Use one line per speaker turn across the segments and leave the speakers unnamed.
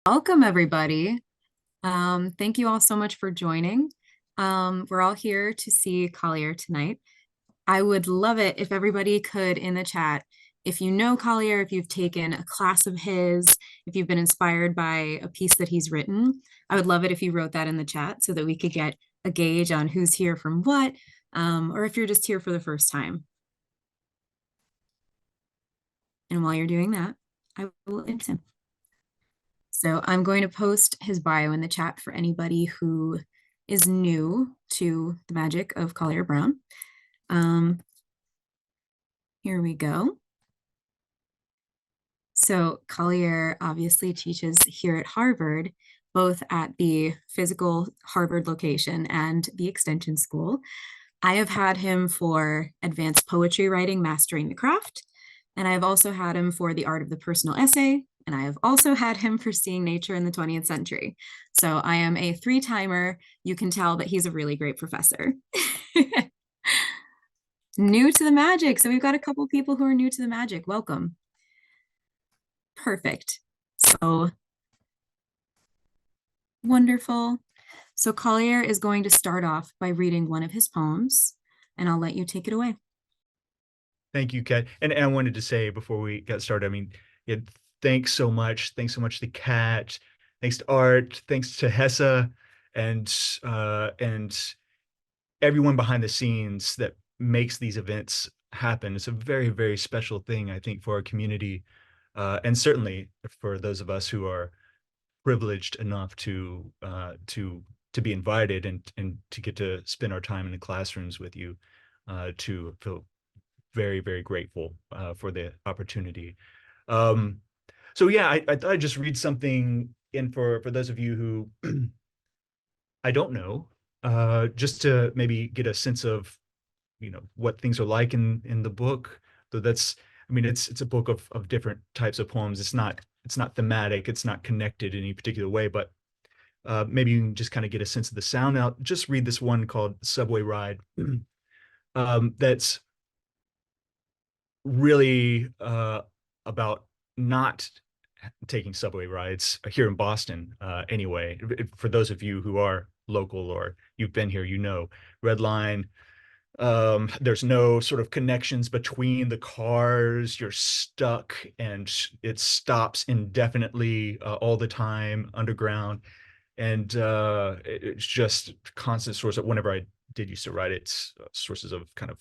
Welcome, everybody. Thank you all so much for joining. We're all here to see Collier tonight. I would love it if everybody could in the chat, if you know Collier, if you've taken a class of his, if you've been inspired by a piece that he's written, I would love it if you wrote that in the chat so that we could get a gauge on who's here from what, or if you're just here for the first time. And while you're doing that, I will introduce him. So I'm going to post his bio in the chat for anybody who is new to the magic of Collier Brown. Here we go. So Collier obviously teaches here at Harvard, both at the physical Harvard location and the extension school. I have had him for advanced poetry writing, mastering the craft. And I've also had him for the art of the personal essay. And I have also had him for seeing nature in the 20th century. So I am a three-timer. You can tell that he's a really great professor. New to the magic. So we've got a couple people who are new to the magic. Welcome. Perfect. So wonderful. So Collier is going to start off by reading one of his poems, and I'll let you take it away.
Thank you, Kat. And I wanted to say before we got started, I mean, yeah, thanks so much. Thanks so much to Kat. Thanks to Art. Thanks to Hessa and everyone behind the scenes that makes these events happen. It's a very, very special thing, I think, for our community, and certainly for those of us who are privileged enough to be invited and to get to spend our time in the classrooms with you, to feel very, very grateful for the opportunity. So yeah, I thought I'd just read something in for those of you who I don't know, just to maybe get a sense of, what things are like in the book. So I mean, it's a book of different types of poems. It's not thematic. It's not connected in any particular way, but maybe you can just kind of get a sense of the sound. I'll just read this one called Subway Ride. That's really about not taking subway rides here in Boston. Anyway, for those of you who are local or you've been here, Red Line. There's no sort of connections between the cars. You're stuck and it stops indefinitely all the time underground. And it's just constant source of, whenever I did used to write it, sources of kind of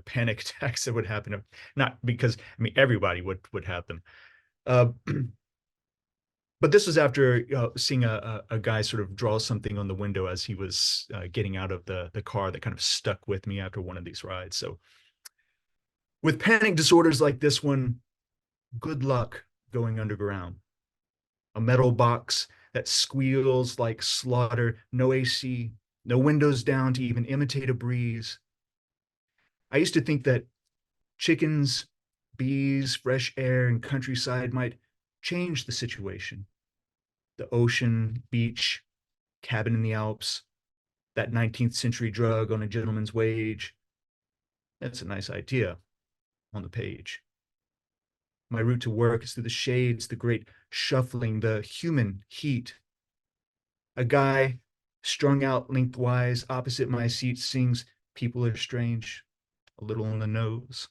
panic attacks that would happen. Not because, I mean, everybody would have them. But this was after seeing a guy sort of draw something on the window as he was getting out of the car that kind of stuck with me after one of these rides. So with panic disorders like this one, good luck going underground. A metal box that squeals like slaughter, no AC, no windows down to even imitate a breeze. I used to think that chickens, bees, fresh air, and countryside might change the situation. The ocean, beach, cabin in the Alps, that 19th century drug on a gentleman's wage. That's a nice idea on the page. My route to work is through the shades, the great shuffling, the human heat. A guy strung out lengthwise opposite my seat sings, "People are strange," a little on the nose.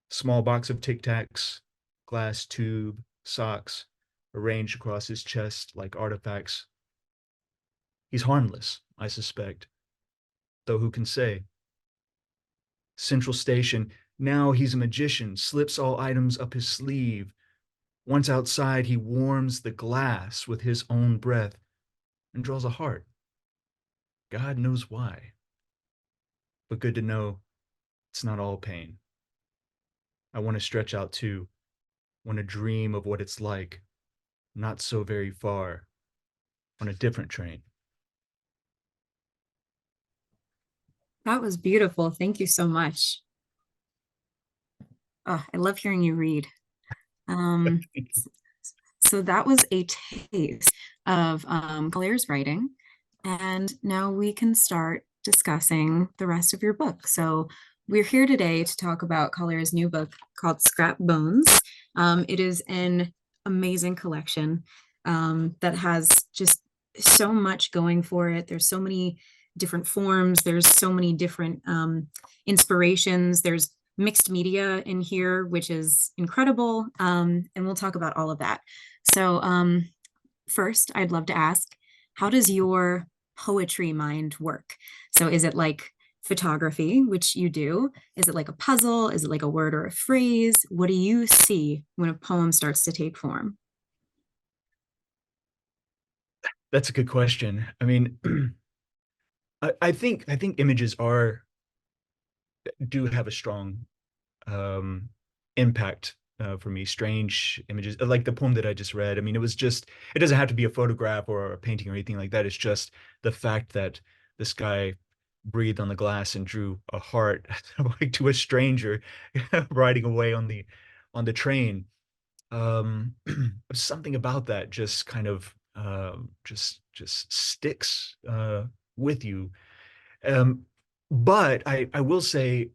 Small box of Tic Tacs, glass tube, socks, arranged across his chest like artifacts. He's harmless, I suspect, though who can say? Central Station, now he's a magician, slips all items up his sleeve. Once outside, he warms the glass with his own breath and draws a heart. God knows why. But good to know it's not all pain. I want to stretch out too, want to dream of what it's like, not so very far, on a different train.
That was beautiful. Thank you so much. Oh, I love hearing you read. Um, so that was a taste of Collier's writing. And now we can start discussing the rest of your book. So we're here today to talk about Collier's new book called Scrap Bones. It is an amazing collection. that has just so much going for it. There's so many different forms, there's so many different inspirations, there's mixed media in here, which is incredible. And we'll talk about all of that. So, first, I'd love to ask, how does your poetry mind work? So, is it like photography, which you do? Is it like a puzzle? Is it like a word or a phrase? What do you see when a poem starts to take form?
That's a good question. I mean, I think images are do have a strong um, impact for me. Strange images, like the poem that I just read. I mean, it doesn't have to be a photograph or a painting or anything like that. It's just the fact that this guy breathed on the glass and drew a heart like to a stranger riding away on the train. Um, something about that just kind of just sticks with you. Um, but I will say,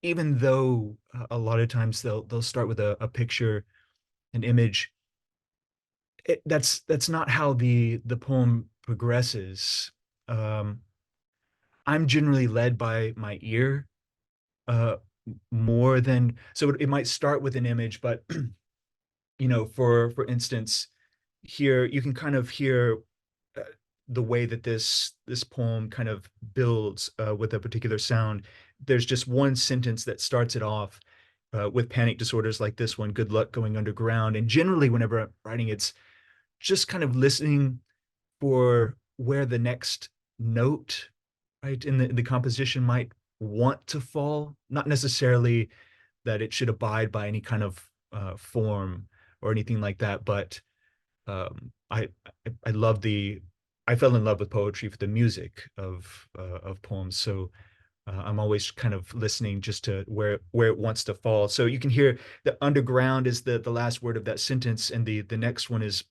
even though a lot of times they'll start with a picture, an image, that's not how the poem progresses. Um, I'm generally led by my ear uh, more than so it might start with an image, but for instance, here you can kind of hear uh, the way that this poem kind of builds with a particular sound. There's just one sentence that starts it off with panic disorders like this one, good luck going underground. And generally, whenever I'm writing, it's just kind of listening for where the next note, right, in the composition might want to fall, not necessarily that it should abide by any kind of form or anything like that, but um, I I love I fell in love with poetry for the music of poems. So I'm always kind of listening just to where it wants to fall. So you can hear the underground is the last word of that sentence, and the next one is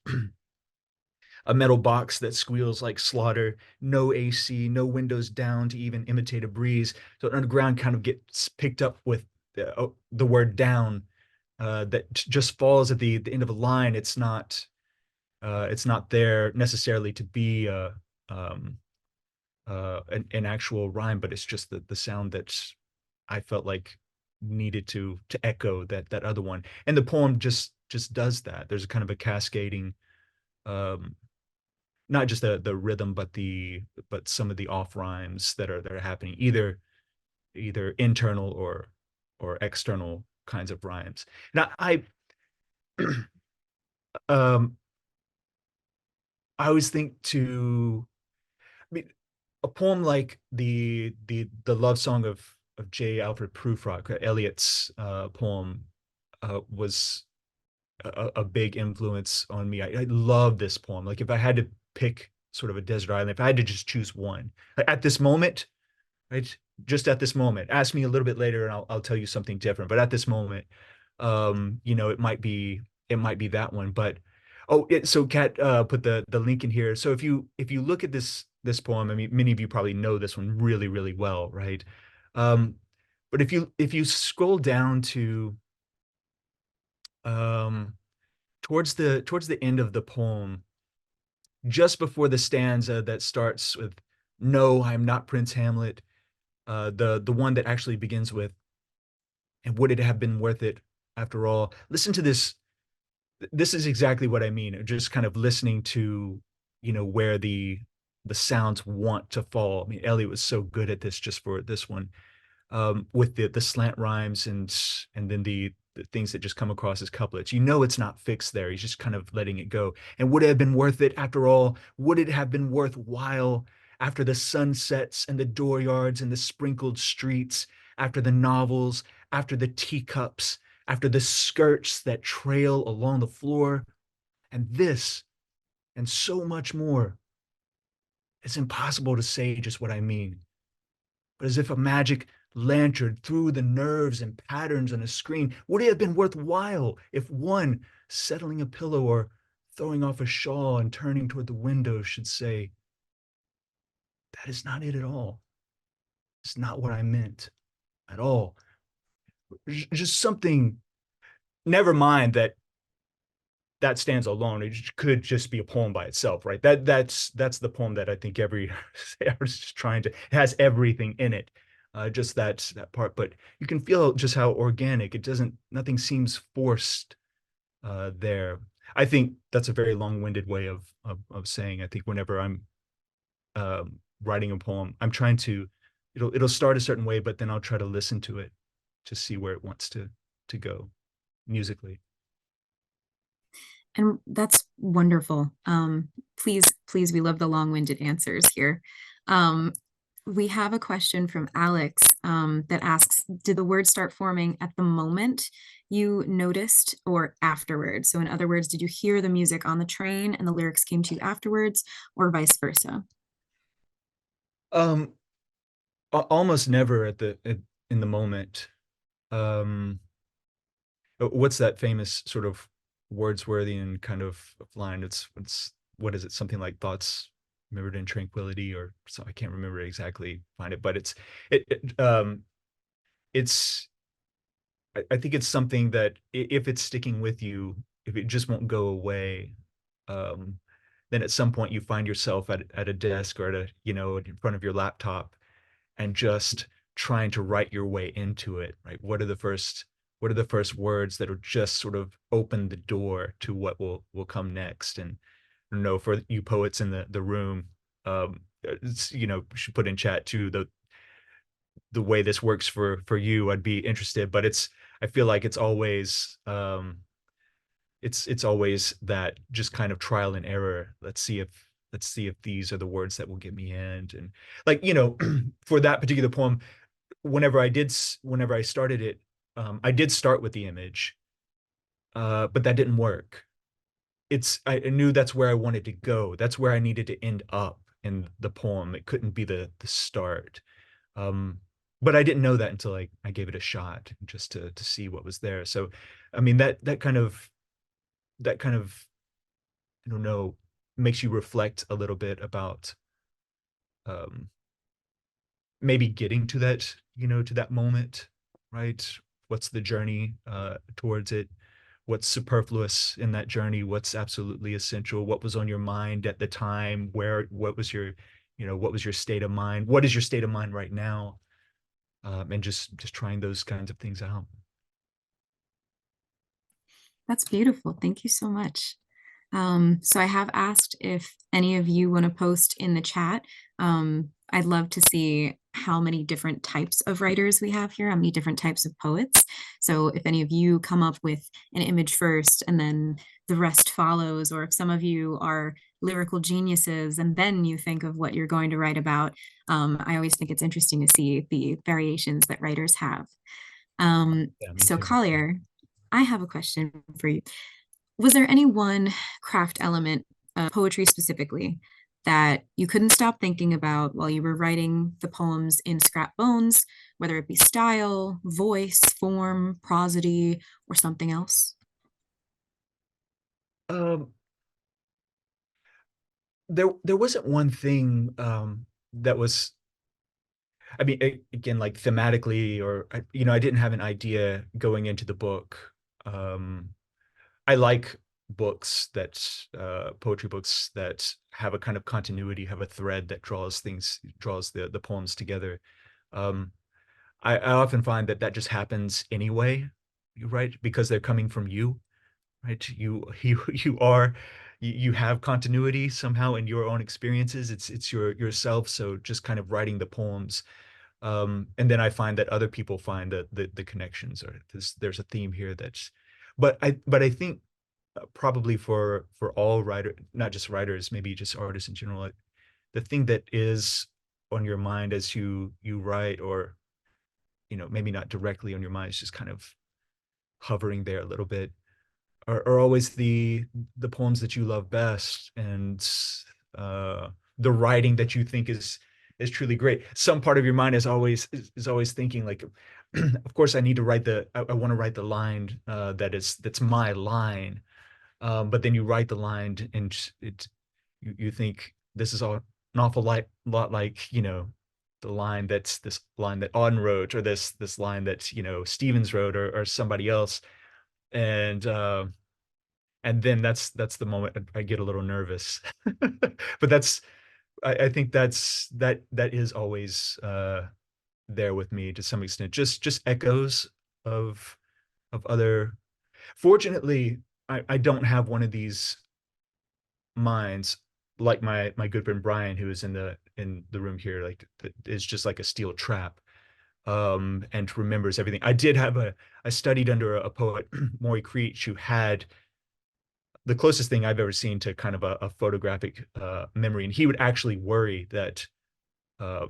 a metal box that squeals like slaughter, no AC, no windows down to even imitate a breeze. So underground kind of gets picked up with the word down that just falls at the end of a line. It's not there necessarily to be um, an actual rhyme, but it's just the sound that I felt like needed to echo that other one. And the poem just does that. There's a kind of a cascading, um, not just the rhythm, but some of the off rhymes that are happening, either internal or external kinds of rhymes. Now um I always think I mean, a poem like the love song of J. Alfred Prufrock, Eliot's poem, was a big influence on me. I love this poem. Like if I had to pick sort of a desert island, if I had to just choose one, like at this moment, right? Just at this moment. Ask me a little bit later, and I'll tell you something different. But at this moment, it might be that one. But so Kat put the link in here. So if you look at this poem, I mean, many of you probably know this one really really well, right? Um, but if you scroll down to um, towards the end of the poem, just before the stanza that starts with "No, I'm not Prince Hamlet," the one that actually begins with "And would it have been worth it after all?" Listen to this. This is exactly what I mean. Just kind of listening to, where the sounds want to fall. I mean, Elliot was so good at this just for this one, with the slant rhymes and then the things that just come across as couplets. It's not fixed there. He's just kind of letting it go. And would it have been worth it after all? Would it have been worthwhile after the sunsets and the dooryards and the sprinkled streets, after the novels, after the teacups, after the skirts that trail along the floor? And this and so much more. It's impossible to say just what I mean, but as if a magic lantern through the nerves and patterns on a screen. Would it have been worthwhile if one, settling a pillow or throwing off a shawl and turning toward the window, should say, that is not it at all. It's not what I meant at all. Just something, never mind that that stands alone. It could just be a poem by itself, right? That's the poem that I think every artist is trying to, it has everything in it, just that part. But you can feel just how organic it doesn't. Nothing seems forced there. I think that's a very long-winded way of saying. I think whenever I'm writing a poem, I'm trying to, it'll start a certain way, but then I'll try to listen to it to see where it wants to go musically.
And that's wonderful. Please, we love the long-winded answers here. Um, we have a question from Alex that asks, did the words start forming at the moment you noticed or afterwards? So in other words, did you hear the music on the train and the lyrics came to you afterwards, or vice versa?
Um, Almost never in the moment. Um, what's that famous sort of Wordsworthian kind of line? It's what is it? Something like thoughts remembered in tranquility, or so I can't remember exactly find it, but it, it it's I think it's something that if it's sticking with you, if it just won't go away, um, then at some point you find yourself at a desk or at a, in front of your laptop and just trying to write your way into it, right? What are the first words that will just sort of open the door to what will come next? And I don't know, for you poets in the room, should put in chat too the way this works for you. I'd be interested, but I feel like it's always that just kind of trial and error. Let's see if these are the words that will get me in. And like, for that particular poem, whenever I started it, I did start with the image, but that didn't work. I knew that's where I wanted to go. That's where I needed to end up in the poem. It couldn't be the start. Um, but I didn't know that until I gave it a shot just to see what was there. So, I mean, that kind of I don't know, makes you reflect a little bit about um, maybe getting to that moment, right? What's the journey towards it? What's superfluous in that journey? What's absolutely essential? What was on your mind at the time? What was your state of mind? What is your state of mind right now? And just trying those kinds of things out.
That's beautiful. Thank you so much. So I have asked if any of you want to post in the chat. I'd love to see how many different types of writers we have here, how many different types of poets. So if any of you come up with an image first and then the rest follows, or if some of you are lyrical geniuses and then you think of what you're going to write about, I always think it's interesting to see the variations that writers have.
Yeah, me
So
too.
Collier, I have a question for you. Was there any one craft element, poetry specifically, that you couldn't stop thinking about while you were writing the poems in Scrap Bones, whether it be style, voice, form, prosody, or something else?
Um, there wasn't one thing that was, I mean, again, like thematically, or I didn't have an idea going into the book. Um, I like poetry books that have a kind of continuity, have a thread that draws the poems together. Um, I often find that just happens anyway, right? Because they're coming from you, right? You have continuity somehow in your own experiences. It's yourself. So just kind of writing the poems, and then I find that other people find the connections, or there's a theme here but I think probably for all writer, not just writers, maybe just artists in general, the thing that is on your mind as you write, or maybe not directly on your mind, it's just kind of hovering there a little bit, are always the poems that you love best, and uh the writing that you think is truly great. Some part of your mind is always thinking like, of course I need to write I want to write the line that's my line. But then you write the line and you think this is all an awful lot like, this line that Auden wrote, or this line that Stevens wrote, or somebody else. And and then that's the moment I get a little nervous. But I think that is always there with me to some extent. Just echoes of other. Fortunately, I don't have one of these minds like my good friend Brian, who is in the room here, like is just like a steel trap, and remembers everything. I studied under a poet, Maury Creech, who had the closest thing I've ever seen to kind of a photographic memory. And he would actually worry that uh,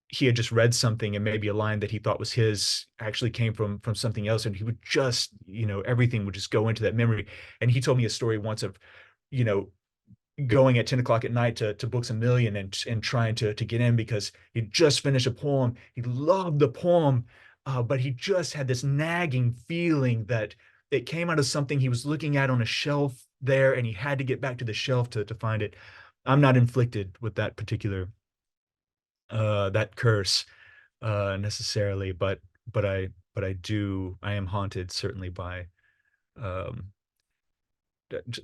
he had just read something, and maybe a line that he thought was his actually came from something else. And he would just, everything would just go into that memory. And he told me a story once of, you know, going at 10 o'clock at night to Books a Million and trying to get in because he just finished a poem. He loved the poem, but he just had this nagging feeling that it came out of something he was looking at on a shelf there, and he had to get back to the shelf to find it. I'm not inflicted with that particular that curse necessarily, but I am haunted certainly by um,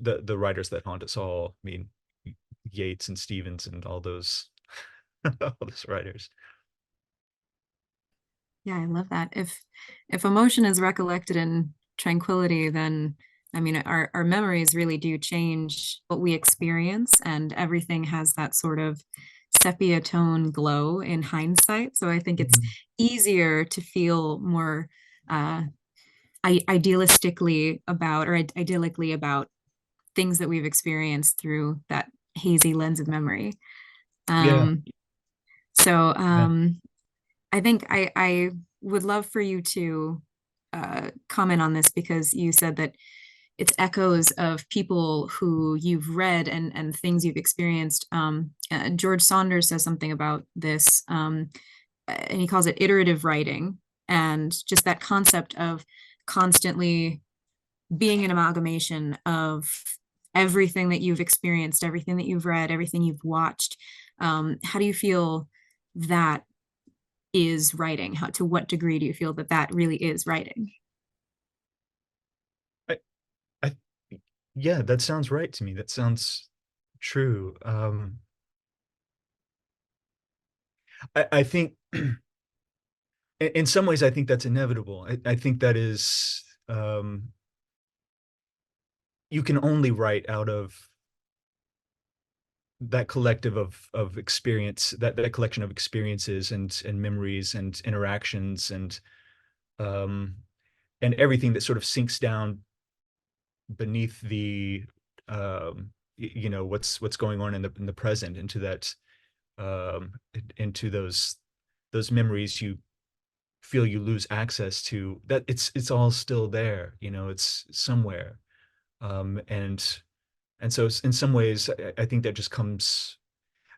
the writers that haunt us all. I mean, Yates and Stevens and all those all those writers.
Yeah, I love that. If emotion is recollected in tranquility, then I mean our memories really do change what we experience, and everything has that sort of sepia tone glow in hindsight. So I think it's
Mhm.
easier to feel more uh idealistically about or idyllically about things that we've experienced through that hazy lens of memory.
Yeah,
Um so
yeah.
I think I would love for you to comment on this because you said that it's echoes of people who you've read and things you've experienced. George Saunders says something about this, and he calls it iterative writing, and just that concept of constantly being an amalgamation of everything that you've experienced, everything that you've read, everything you've watched. How do you feel that is writing? How, to what degree do you feel that that really is writing?
I, I, yeah, that sounds right to me. That sounds true. I think in some ways, I think that's inevitable. I think that is, you can only write out of that collective of experience, that collection of experiences and memories and interactions um, and everything that sort of sinks down beneath the what's going on in the present into that um, into those memories you feel you lose access to, that it's all still there, it's somewhere, and so in some ways I think that just comes.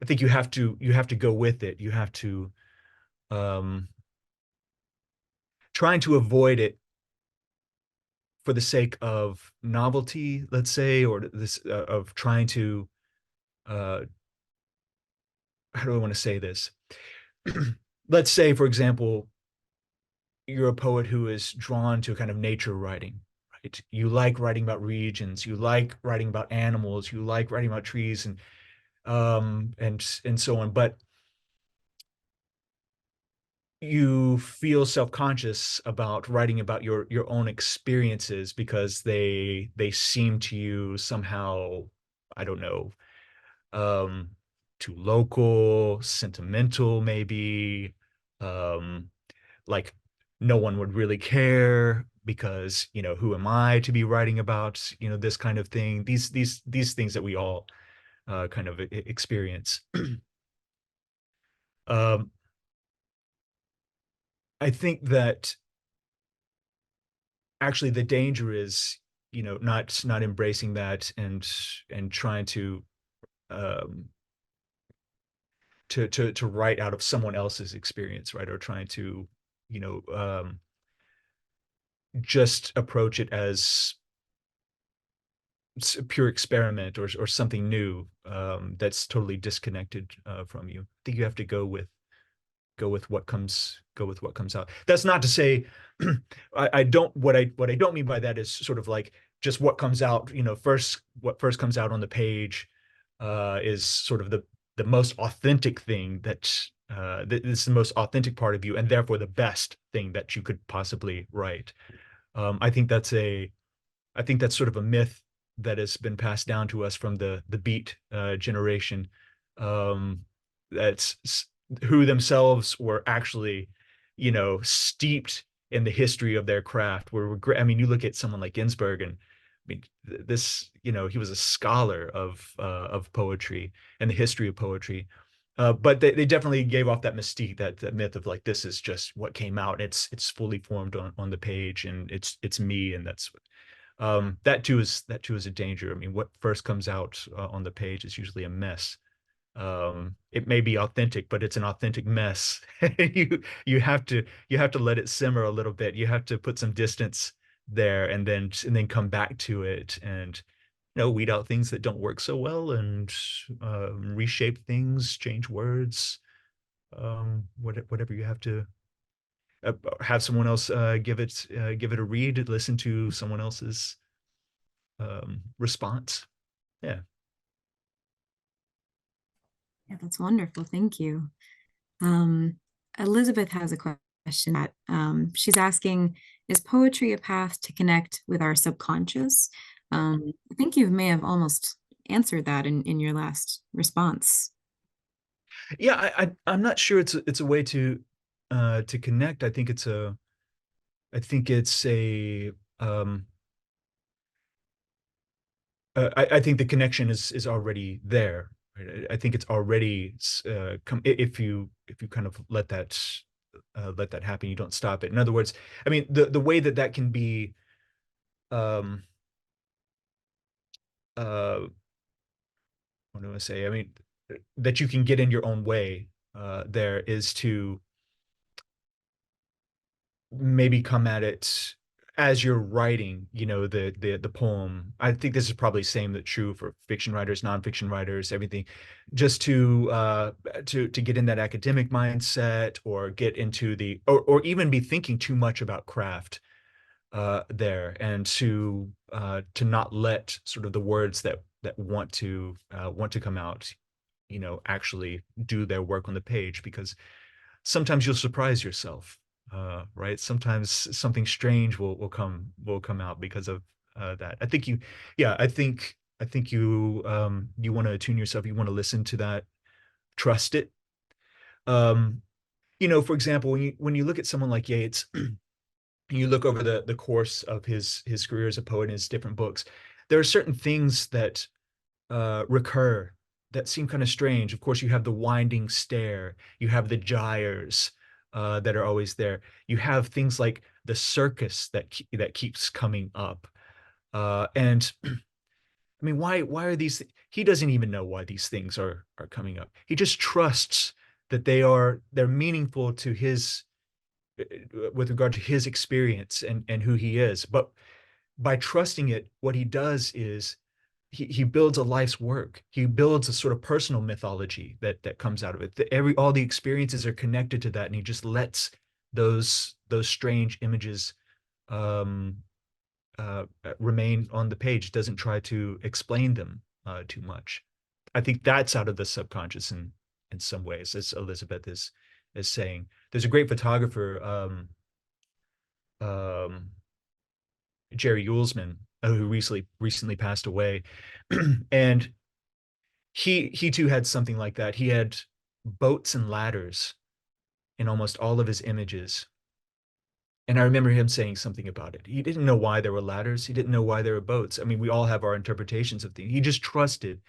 I think you have to go with it. You have to um, trying to avoid it for the sake of novelty, let's say, or this of trying to uh, how do I want to say this? Let's say, for example, you're a poet who is drawn to kind of nature writing, right? You like writing about regions, you like writing about animals, you like writing about trees and so on, but you feel self-conscious about writing about your own experiences because they seem to you somehow, I don't know, um too local, sentimental, maybe, um like no one would really care because, who am I to be writing about, this kind of thing, these things that we all kind of experience. um I think that actually the danger is, not embracing that and trying um to write out of someone else's experience, right? Or trying to, you know just approach it as pure experiment or something new, that's totally disconnected from you. I think you have to go with what comes out. That's not to say I don't what I don't mean by that is sort of like just what comes out, what first comes out on the page is sort of the most authentic thing that is the most authentic part of you, and therefore the best thing that you could possibly write. I think that's sort of a myth that has been passed down to us from the Beat generation. Um, that's who themselves were actually, steeped in the history of their craft. I mean, you look at someone like Ginsberg, and I mean, he was a scholar of poetry and the history of poetry. But they definitely gave off that mystique, that myth of like, this is just what came out. It's fully formed on the page, and it's me, and that's that too is a danger. I mean, what first comes out on the page is usually a mess. It may be authentic, but it's an authentic mess. You have to let it simmer a little bit. You have to put some distance there, and then come back to it, and weed out things that don't work so well, and reshape things, change words, whatever you have to. Have someone else give it a read, listen to someone else's response. Yeah.
Yeah, that's wonderful. Thank you. Um, Elizabeth has a question that she's asking, is poetry a path to connect with our subconscious? I think you may have almost answered that in your last response.
Yeah, I'm not sure it's a way to connect. I think it's a I think the connection is already there. Right? I think it's already if you kind of let that happen, you don't stop it. In other words, I mean, the way that can be um uh what do I say? I mean, that you can get in your own way there is to maybe come at it as you're writing, the poem. I think this is probably same that true for fiction writers, nonfiction writers, everything. Just to get in that academic mindset, or get into or even be thinking too much about craft there, and to not let sort of the words that want to come out, actually do their work on the page, because sometimes you'll surprise yourself, right? Sometimes something strange will come out because of that. Yeah, I think you want to attune yourself. You want to listen to that, trust it. Um, for example, when you look at someone like Yeats, you look over the course of his career as a poet and his different books, there are certain things that recur that seem kind of strange. Of course, you have the winding stair, you have the gyres that are always there. You have things like the circus that keeps coming up. And I mean, why are these? He doesn't even know why these things are coming up. He just trusts that they're meaningful to his with regard to his experience and who he is. But by trusting it, what he does is he builds a life's work. He builds a sort of personal mythology that comes out of it. All the experiences are connected to that, and he just lets those strange images um, remain on the page. Doesn't try to explain them too much. I think that's out of the subconscious in some ways, as Elizabeth is saying. There's a great photographer, um, Jerry Yulesman, who recently passed away, and he too had something like that. He had boats and ladders in almost all of his images. And I remember him saying something about it. He didn't know why there were ladders. He didn't know why there were boats. I mean, we all have our interpretations of things. He just trusted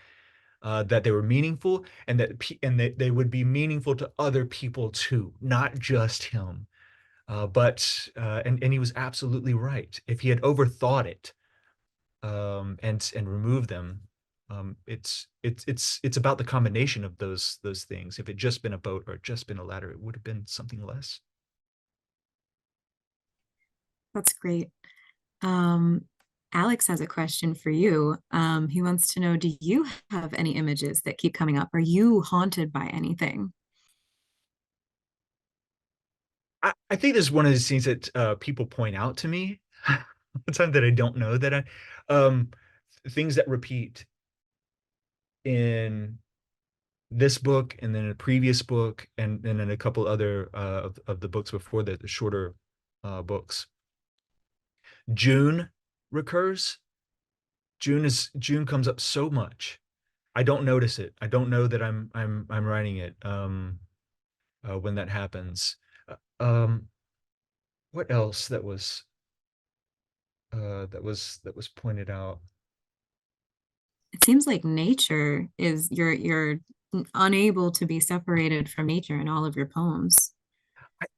that they were meaningful, and that they would be meaningful to other people too, not just him. And he was absolutely right. If he had overthought it, and remove them, it's about the combination of those things. If it just been a boat or just been a ladder, it would have been something less.
That's great. Um, Alex has a question for you. He wants to know, do you have any images that keep coming up? Are you haunted by anything?
I think this is one of these things that people point out to me. time that I don't know that um, things that repeat in this book and then a previous book and then a couple other of the books before that, the shorter books. June recurs. June comes up so much. I don't notice it. I don't know that I'm writing it when that happens. Um, what else that was pointed out?
It seems like nature is you're unable to be separated from nature in all of your poems.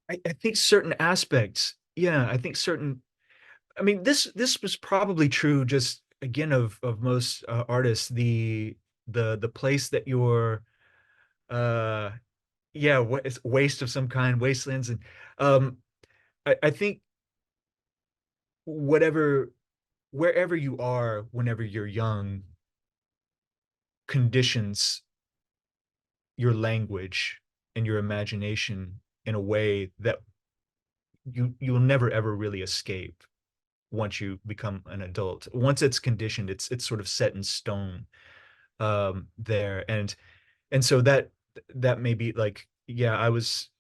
I think certain aspects, yeah, I think certain. I mean, this was probably true just again of most artists. The place that you're, uh, yeah, it's waste of some kind, wastelands, and um, I think whatever wherever you are, whenever you're young, conditions your language and your imagination in a way that you'll never ever really escape once you become an adult. Once it's conditioned, it's sort of set in stone there. And so that may be like, yeah, I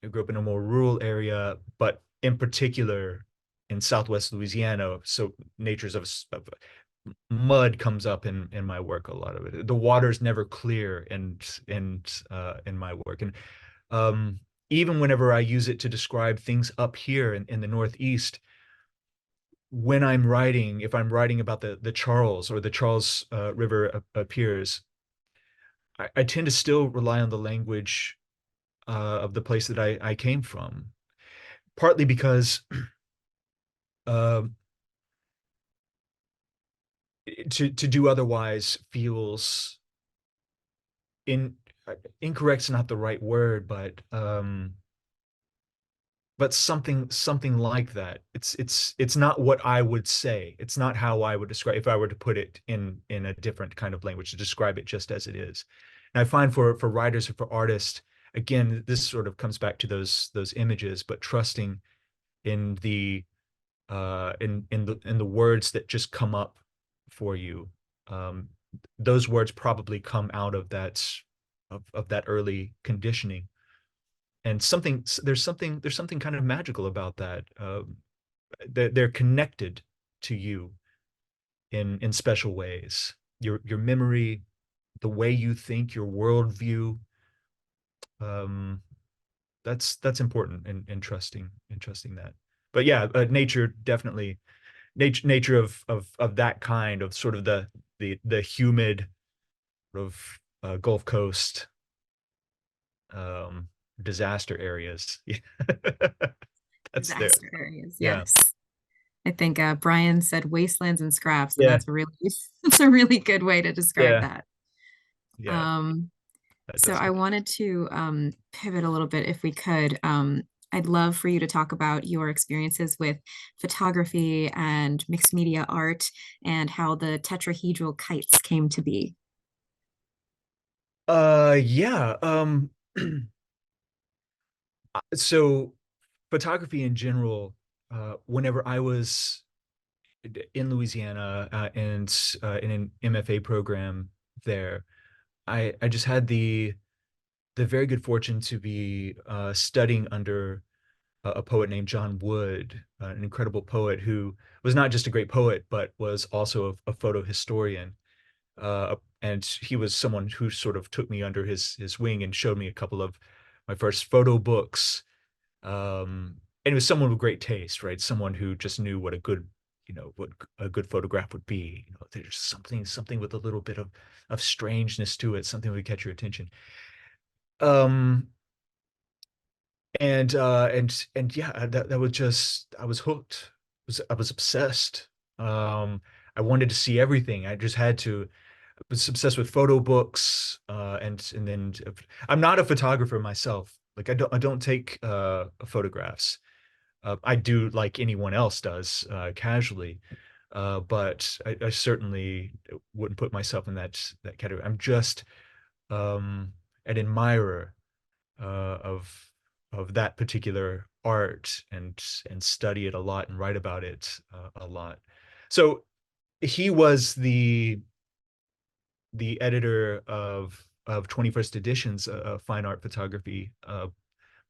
grew up in a more rural area, but in particular in Southwest Louisiana, so natures of mud comes up in my work, a lot of it. The water's never clear in my work. And um even whenever I use it to describe things up here in the Northeast, when I'm writing, if I'm writing about the Charles or the Charles River appears, I tend to still rely on the language of the place that I came from, partly because uh, to do otherwise feels in incorrect's not the right word, but something like that. It's not what I would say. It's not how I would describe if I were to put it in a different kind of language to describe it just as it is. And I find for writers or for artists, again, this sort of comes back to those images, but trusting in the in the words that just come up for you. Um, those words probably come out of that early conditioning, and there's something kind of magical about that. They're connected to you in special ways. Your memory, the way you think, your worldview. Um, that's important in trusting that. But yeah, nature definitely nature of that kind of sort of the humid sort of Gulf Coast um, disaster areas. That's there.
Disaster areas,
Yeah.
yes. I think Brian said wastelands and scraps, and
Yeah.
that's a really it's a really good way to describe
Yeah.
that.
Yeah.
Um,
That
so
does
I
make
wanted to pivot a little bit if we could. I'd love for you to talk about your experiences with photography and mixed media art and how the tetrahedral kites came to be.
yeah. So photography in general, whenever I was in Louisiana in an MFA program there, I just had the very good fortune to be studying under a poet named John Wood, an incredible poet who was not just a great poet, but was also a photo historian. And he was someone who sort of took me under his wing and showed me a couple of my first photo books. And he was someone with great taste, right? Someone who just knew what what a good photograph would be. There's something with a little bit of strangeness to it, something that would catch your attention. Um, and yeah, that was just I was hooked. I was obsessed. I wanted to see everything. I just had to. I was obsessed with photo books, and then I'm not a photographer myself. Like I don't take photographs. I do like anyone else does, casually, but I certainly wouldn't put myself in that category. I'm just an admirer of that particular art and study it a lot and write about it a lot. So he was the editor of 21st Editions, a fine art photography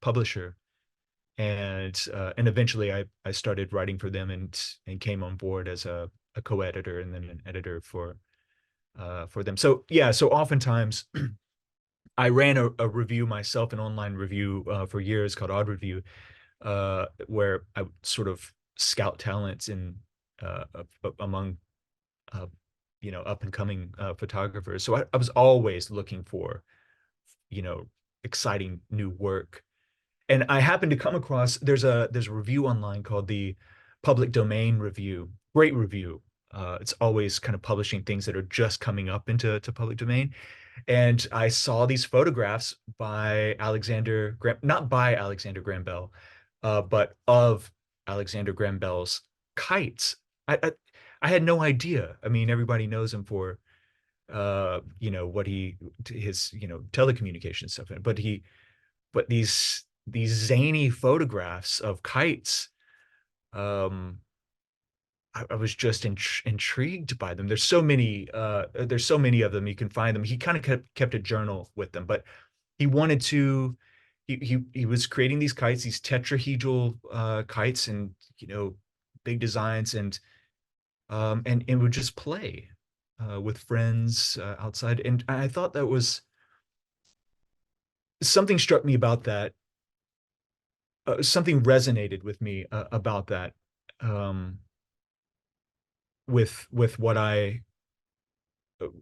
publisher, and eventually I started writing for them and came on board as a co-editor and then an editor for them. So yeah, so oftentimes I ran a review myself, an online review for years called Odd Review, where I would sort of scout talents in among uh, up and coming photographers. So I was always looking for exciting new work. And I happened to come across there's a review online called the Public Domain Review. Great review. It's always kind of publishing things that are just coming up into public domain. And I saw these photographs by Alexander Graham, not by Alexander Graham Bell, but of Alexander Graham Bell's kites. I had no idea. I mean, everybody knows him for what his telecommunications stuff, but these zany photographs of kites, um I was just intrigued by them. There's so many of them. You can find them. He kind of kept a journal with them, but he wanted to he was creating these kites, these tetrahedral kites, and big designs, and would just play with friends outside. And I thought that was something struck me about that. Something resonated with me about that, um, with what I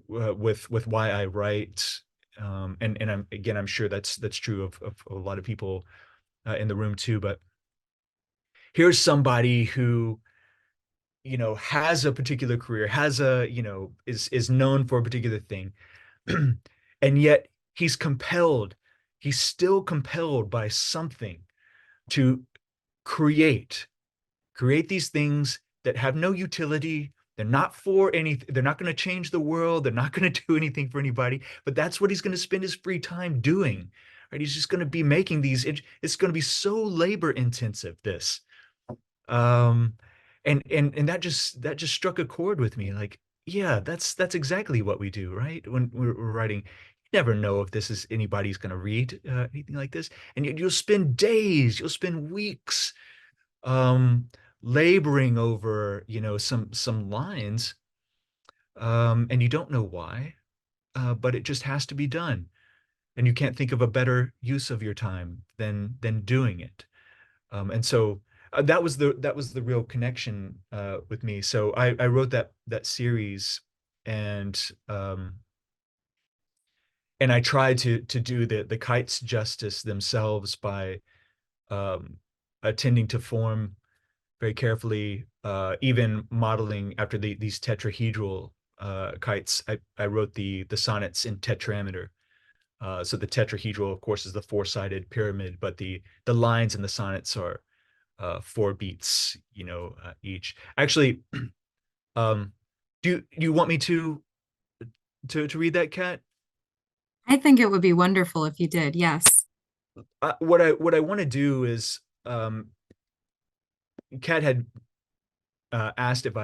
with why I write, and I'm sure that's true of a lot of people in the room too. But here's somebody who has a particular career, has a is known for a particular thing, and yet he's still compelled by something to create these things that have no utility. They're not for anything. They're not going to change the world. They're not going to do anything for anybody, but that's what he's going to spend his free time doing, right? He's just going to be making these. It's going to be so labor intensive, this. um and that just struck a chord with me. Like, yeah, that's exactly what we do, right? When we're writing, you never know if this is anybody's going to read anything like this, and you'll spend days, you'll spend weeks, um laboring over some lines, and you don't know why, but it just has to be done, and you can't think of a better use of your time than doing it. And so that was the real connection with me. So I wrote that series, and and I tried to do the kites justice themselves by um attending to form very carefully, even modeling after these tetrahedral kites. I wrote the sonnets in tetrameter. So the tetrahedral, of course, is the four-sided pyramid, but the lines in the sonnets are 4 beats, each. Actually, um, do you want me to read that, Kat?
I think it would be wonderful if you did. Yes.
What I want to do is, Kat had asked if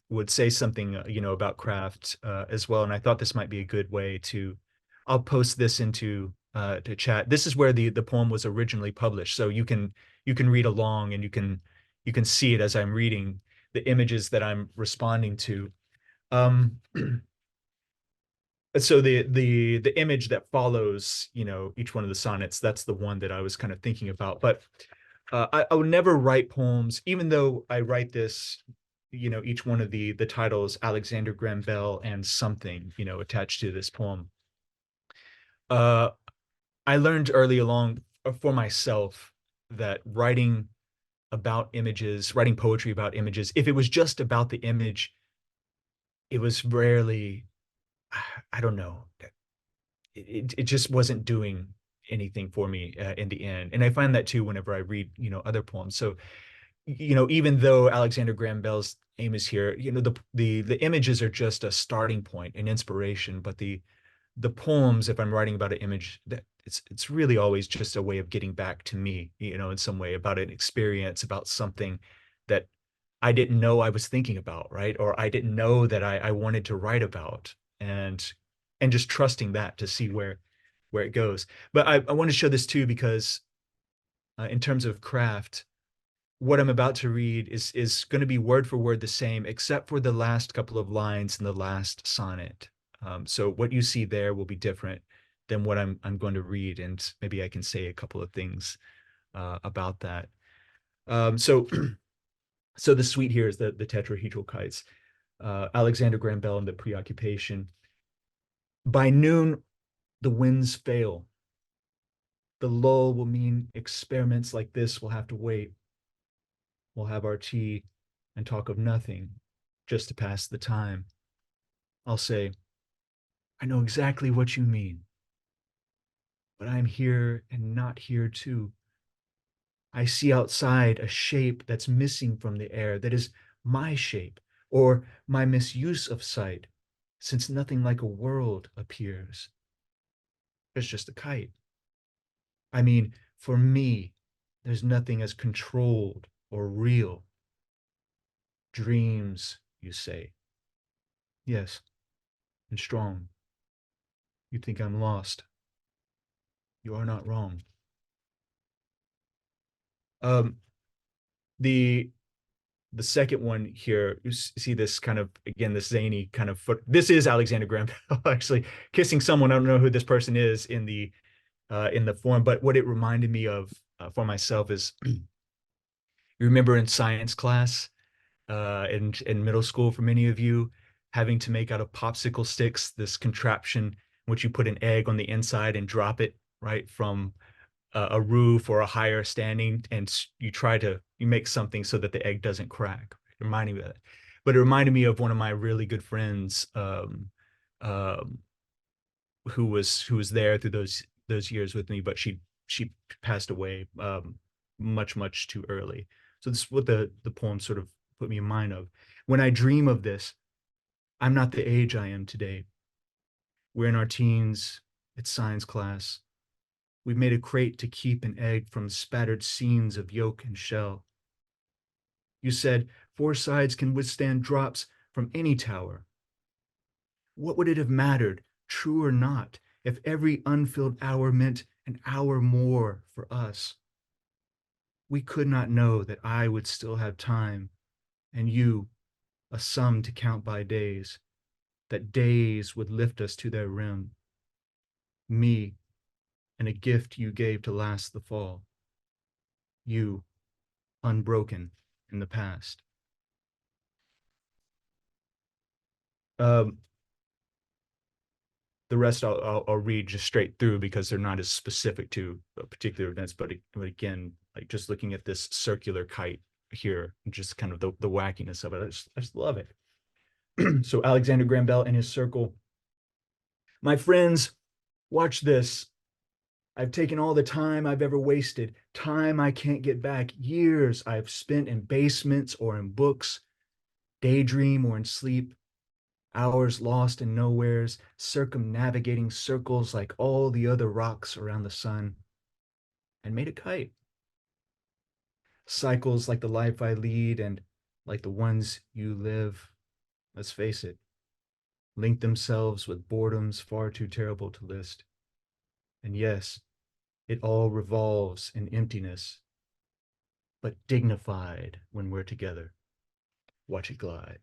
would say something, about craft as well, and I thought this might be a good way to. I'll post this into to chat. This is where the poem was originally published, so you can read along, and you can see it as I'm reading the images that I'm responding to. Um, so the image that follows, each one of the sonnets, that's the one that I was kind of thinking about. But I would never write poems, even though I write this, each one of the titles, Alexander Graham Bell and something, attached to this poem. Uh, I learned early along for myself that writing about images, writing poetry about images, if it was just about the image, it was rarely, I don't know, it just wasn't doing anything for me in the end. And I find that too whenever I read, other poems. So, even though Alexander Graham Bell's aim is here, the images are just a starting point, an inspiration, but the poems, if I'm writing about an image, that it's really always just a way of getting back to me, in some way, about an experience, about something that I didn't know I was thinking about, right? Or I didn't know that I wanted to write about, and just trusting that to see where it goes. But I want to show this too, because in terms of craft, what I'm about to read is going to be word for word the same, except for the last couple of lines in the last sonnet. So what you see there will be different than what I'm going to read, and maybe I can say a couple of things about that. So so the suite here is the tetrahedral kites. Alexander Graham Bell and the Preoccupation. By noon, the winds fail. The lull will mean experiments like this will have to wait. We'll have our tea and talk of nothing just to pass the time. I'll say, I know exactly what you mean, but I'm here and not here too. I see outside a shape that's missing from the air, that is my shape, or my misuse of sight, since nothing like a world appears. It's just a kite. I mean, for me, there's nothing as controlled or real. Dreams, you say. Yes, and strong. You think I'm lost. You are not wrong. Um, the the second one here, you see this kind of, again, this zany kind of foot. This is Alexander Graham Bell actually kissing someone. I don't know who this person is in the form, but what it reminded me of for myself is, you remember in science class in middle school, for many of you, having to make out of popsicle sticks this contraption in which you put an egg on the inside and drop it right from a roof or a higher standing, and you make something so that the egg doesn't crack. It reminded me of that. But it reminded me of one of my really good friends, um, who was there through those years with me, but she passed away much too early. So this is what the poem sort of put me in mind of. When I dream of this, I'm not the age I am today. We're in our teens. It's science class. We've made a crate to keep an egg from spattered scenes of yolk and shell. You said 4 sides can withstand drops from any tower. What would it have mattered, true or not, if every unfilled hour meant an hour more for us? We could not know that I would still have time, and you, a sum to count by days, that days would lift us to their rim. Me, and a gift you gave to last the fall. You, unbroken in the past. Um, the rest I'll read just straight through because they're not as specific to particular events. But again, like just looking at this circular kite here, just kind of the wackiness of it, I just love it. So Alexander Graham Bell and his circle. My friends, watch this. I've taken all the time I've ever wasted, time I can't get back, years I've spent in basements or in books, daydream or in sleep, hours lost in nowheres, circumnavigating circles like all the other rocks around the sun, and made a kite. Cycles like the life I lead and like the ones you live, let's face it, link themselves with boredoms far too terrible to list. And yes, it all revolves in emptiness, but dignified when we're together. Watch it glide.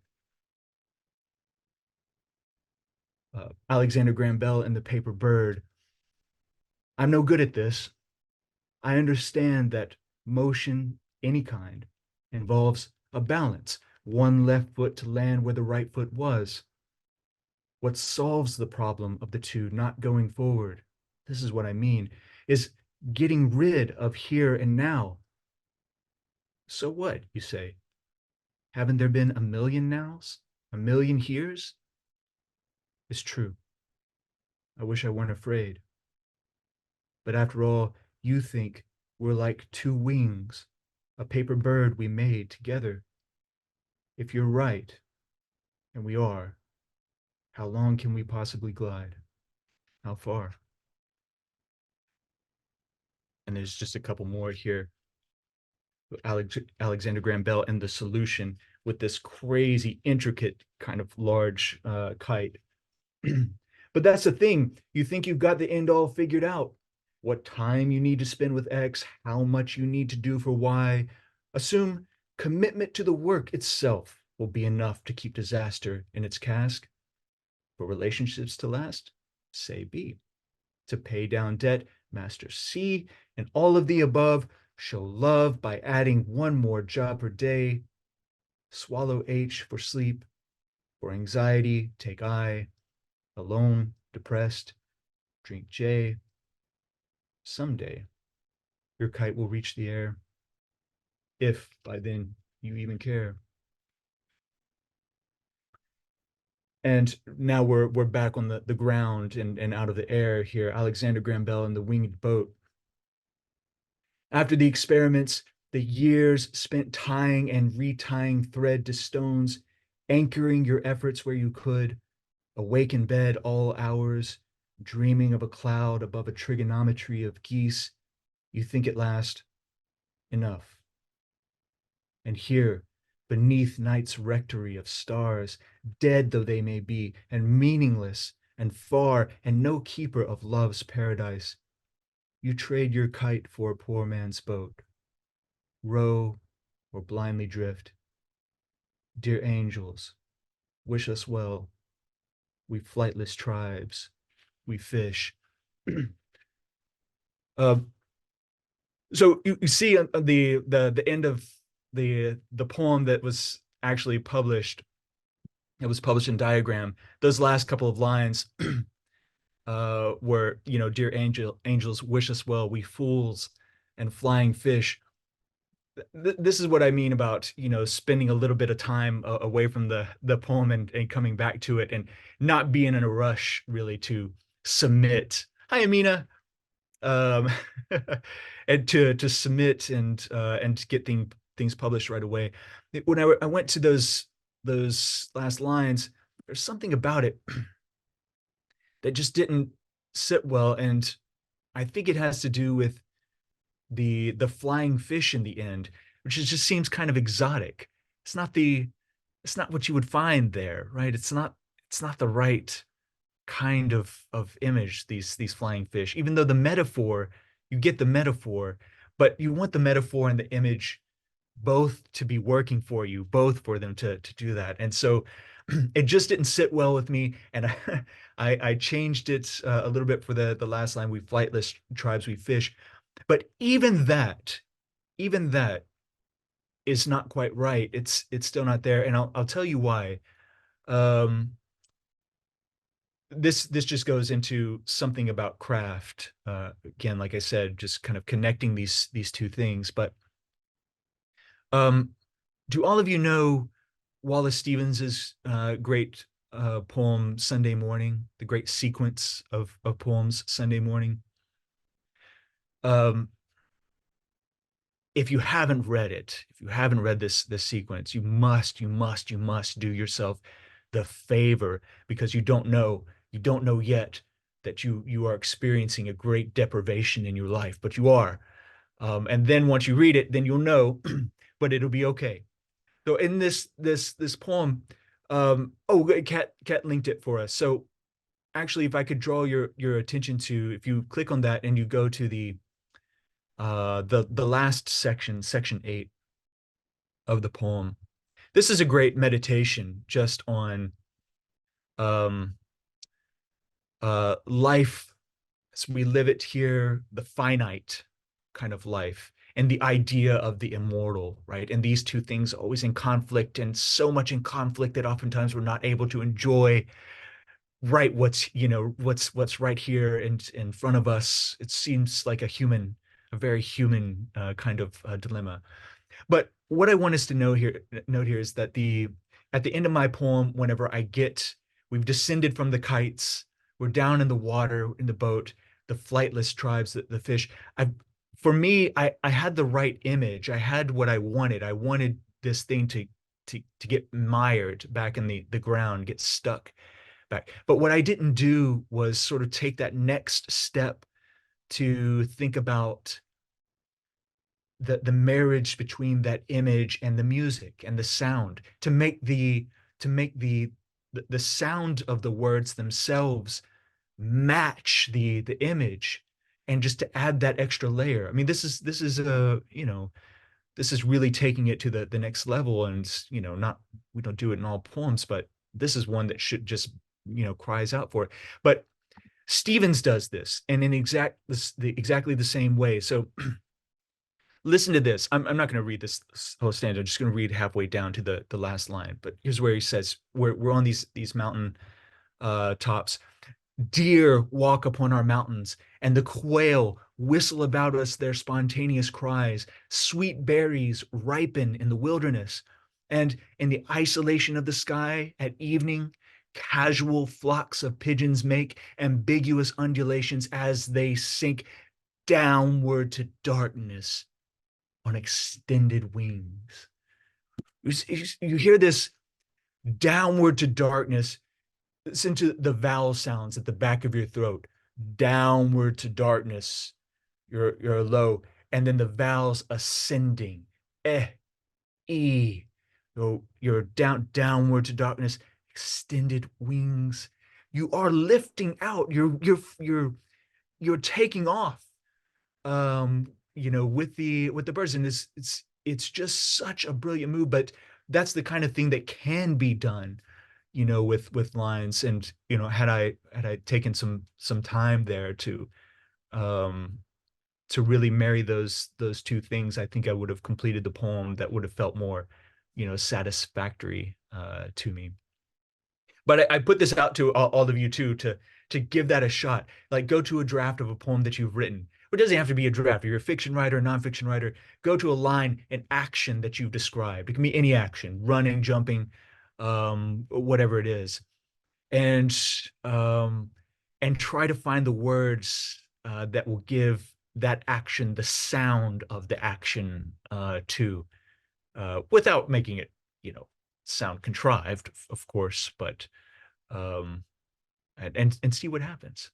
Alexander Graham Bell and the Paper Bird. I'm no good at this. I understand that motion, any kind, involves a balance, one left foot to land where the right foot was. What solves the problem of the two not going forward, this is what I mean, is getting rid of here and now. So what, you say? Haven't there been a million nows? A million heres? It's true. I wish I weren't afraid. But after all, you think we're like 2 wings, a paper bird we made together. If you're right, and we are, how long can we possibly glide? How far? And there's just a couple more here. Alexander Graham Bell and the Solution. with this crazy, intricate, kind of large kite. But that's the thing. You think you've got the end all figured out. What time you need to spend with X, how much you need to do for Y. Assume commitment to the work itself will be enough to keep disaster in its cask. For relationships to last, say B. To pay down debt, master C. And all of the above, show love by adding one more job per day. Swallow H for sleep. For anxiety, take I. Alone, depressed, drink J. Someday, your kite will reach the air, if by then you even care. And now we're back on the ground and out of the air here. Alexander Graham Bell and the Winged Boat. After the experiments, the years spent tying and retying thread to stones, anchoring your efforts where you could, awake in bed all hours, dreaming of a cloud above a trigonometry of geese, you think at last, enough. And here, beneath night's rectory of stars, dead though they may be, and meaningless, and far, and no keeper of love's paradise, you trade your kite for a poor man's boat. Row or blindly drift. Dear angels, wish us well. We flightless tribes, we fish. uh, so you see the end of the poem that was actually published. It was published in Diagram. Those last couple of lines were, dear angels, wish us well, we fools and flying fish. This is what I mean about, spending a little bit of time away from the poem and coming back to it and not being in a rush really to submit. Hi, Amina. Um, and to submit and get things published right away. When I went to those last lines, there's something about it that just didn't sit well, and I think it has to do with the flying fish in the end, which just seems kind of exotic. It's not what you would find there, right? It's not the right kind of image, these flying fish, even though the metaphor, you get the metaphor, but you want the metaphor and the image both to be working for you, both for them to do that. And so it just didn't sit well with me, and I changed it a little bit for the last line, we flightless tribes, we fish. But even that is not quite right. It's still not there, and I'll tell you why. um this just goes into something about craft. Again, like I said, just kind of connecting these two things. But um, do all of you know Wallace Stevens's great poem Sunday Morning, the great sequence of poems Sunday Morning? Um, if you haven't read it, if you haven't read this sequence, you must do yourself the favor, because you don't know yet that you are experiencing a great deprivation in your life, but you are. And then once you read it, then you'll know, but it'll be okay. So in this poem, oh, Kat linked it for us. So actually, if I could draw your attention to, if you click on that and you go to the last section, section 8 of the poem. This is a great meditation just on um, life as we live it here, the finite kind of life, and the idea of the immortal, right? And these two things always in conflict, and so much in conflict that oftentimes we're not able to enjoy right what's right here in front of us. It seems like a very human kind of dilemma. But what I want us to note here is that at the end of my poem, whenever we've descended from the kites, we're down in the water in the boat, the flightless tribes, the fish. For me, I had the right image. I had what I wanted. I wanted this thing to get mired back in the ground, get stuck back. But what I didn't do was sort of take that next step to think about the marriage between that image and the music and the sound to make the sound of the words themselves match the image, and just to add that extra layer. I mean, this is a, this is really taking it to the next level. And not, we don't do it in all poems, but this is one that should just, cries out for it. But Stevens does this, and in exactly the same way. So listen to this. I'm not going to read this whole stanza. I'm just going to read halfway down to the last line. But here's where he says, we're on these mountain tops. Deer walk upon our mountains, and the quail whistle about us their spontaneous cries. Sweet berries ripen in the wilderness, and in the isolation of the sky at evening, casual flocks of pigeons make ambiguous undulations as they sink downward to darkness on extended wings. You hear this downward to darkness. Listen to the vowel sounds at the back of your throat. Downward to darkness, you're low. And then the vowels ascending. Eh, e. You're downward to darkness, extended wings. You are lifting out. You're taking off. With the birds. And it's just such a brilliant move. But that's the kind of thing that can be done, with lines. And had I taken some time there to really marry those two things, I think I would have completed the poem that would have felt more, satisfactory to me. But I put this out to all of you too, to give that a shot. Like, go to a draft of a poem that you've written. It doesn't have to be a draft. If you're a fiction writer, a nonfiction writer, go to a line, an action that you've described. It can be any action: running, jumping, whatever it is, and try to find the words that will give that action the sound of the action too, without making it, sound contrived, of course, but and see what happens.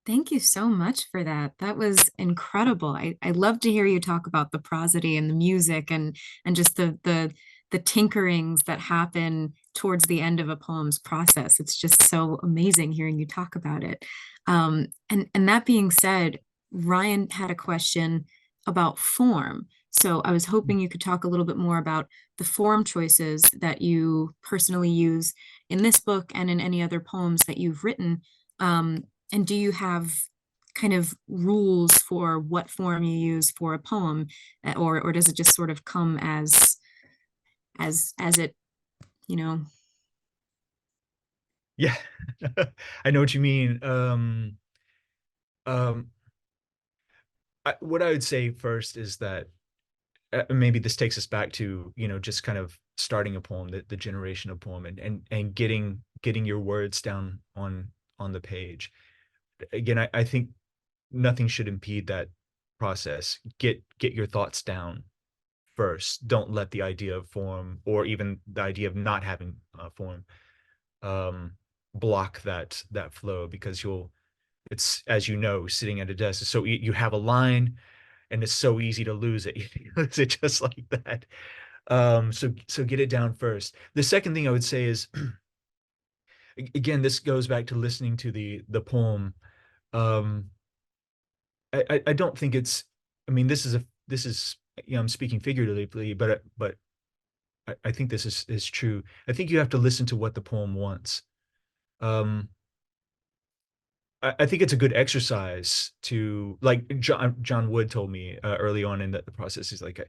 Thank you so much for that. That was incredible. I love to hear you talk about the prosody and the music and just the tinkerings that happen towards the end of a poem's process. It's just so amazing hearing you talk about it. And that being said, Ryan had a question about form. So I was hoping you could talk a little bit more about the form choices that you personally use in this book and in any other poems that you've written. And do you have kind of rules for what form you use for a poem, or does it just sort of come as it, you know?
Yeah, I know what you mean. Um, what I would say first is that maybe this takes us back to, just kind of starting a poem, the generation of poem, and getting your words down on the page. Again, I think nothing should impede that process. Get your thoughts down first. Don't let the idea of form, or even the idea of not having form, block that flow, because it's, as sitting at a desk, so you have a line, and it's so easy to lose it. You lose it just like that. So get it down first. The second thing I would say is, again, this goes back to listening to the poem. um I don't think it's, I mean, this is, I'm speaking figuratively, but I think this is true. I think you have to listen to what the poem wants. um I think it's a good exercise to, like, John Wood told me early on in the process. He's like,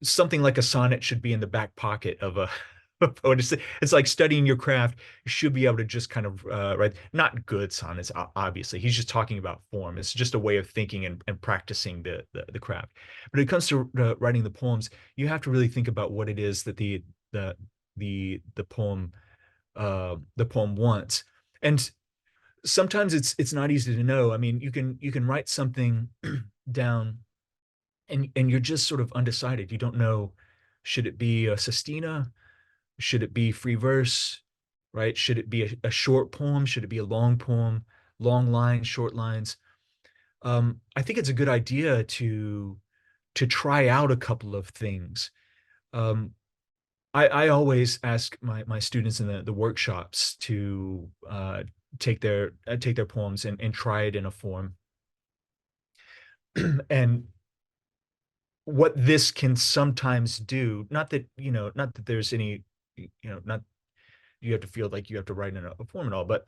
something like a sonnet should be in the back pocket of a poet. It's like studying your craft. You should be able to just kind of write, not good sonnets, obviously. He's just talking about form. It's just a way of thinking and practicing the craft. But when it comes to writing the poems, you have to really think about what it is that the poem wants. And sometimes it's not easy to know. I mean, you can write something down, and you're just sort of undecided. You don't know, should it be a sestina? Should it be free verse? Right? Should it be a short poem? Should it be a long poem? Long lines, short lines? I think it's a good idea to try out a couple of things. Um, I always ask my students in the workshops to take their poems and try it in a form. And what this can sometimes do, not that, not that there's any, not you have to feel like you have to write in a form at all, but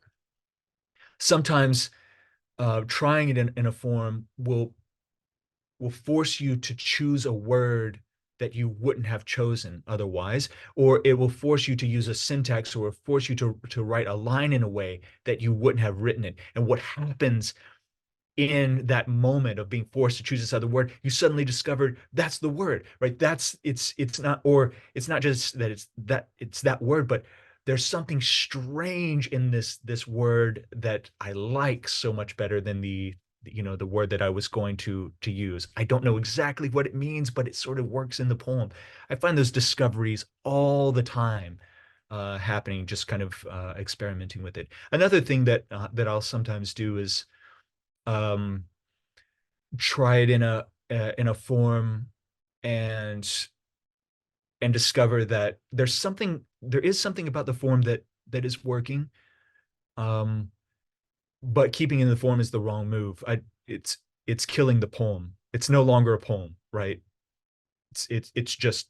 sometimes trying it in a form will force you to choose a word that you wouldn't have chosen otherwise, or it will force you to use a syntax or force you to write a line in a way that you wouldn't have written it. And what happens in that moment of being forced to choose this other word, you suddenly discovered that's the word, right? It's not, or it's not just that it's that word, but there's something strange in this word that I like so much better than the word that I was going to use. I don't know exactly what it means, but it sort of works in the poem. I find those discoveries all the time happening, just kind of experimenting with it. Another thing that I'll sometimes do is um, try it in a form and discover that there is something about the form that is working, um, but keeping in the form is the wrong move. It's killing the poem. It's no longer a poem, right? It's just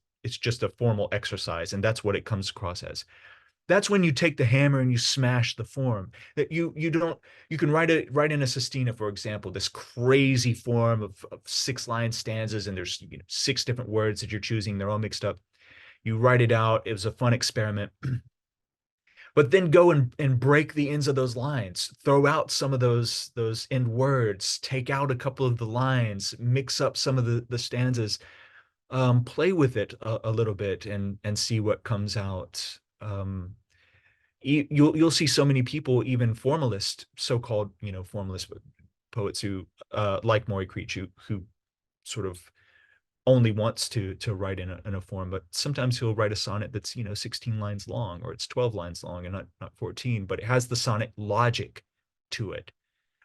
a formal exercise, and that's what it comes across as. That's when you take the hammer and you smash the form. That you don't you can write in a sestina, for example, this crazy form of 6 line stanzas, and there's 6 different words that you're choosing. They're all mixed up. You write it out. It was a fun experiment. But then go and break the ends of those lines, throw out some of those end words, take out a couple of the lines, mix up some of the stanzas, play with it a little bit and see what comes out. You'll see so many people, even formalist, so-called, formalist poets who like Maury Creech, who sort of only wants to write in a form, but sometimes he'll write a sonnet that's 16 lines long, or it's 12 lines long and not 14, but it has the sonnet logic to it.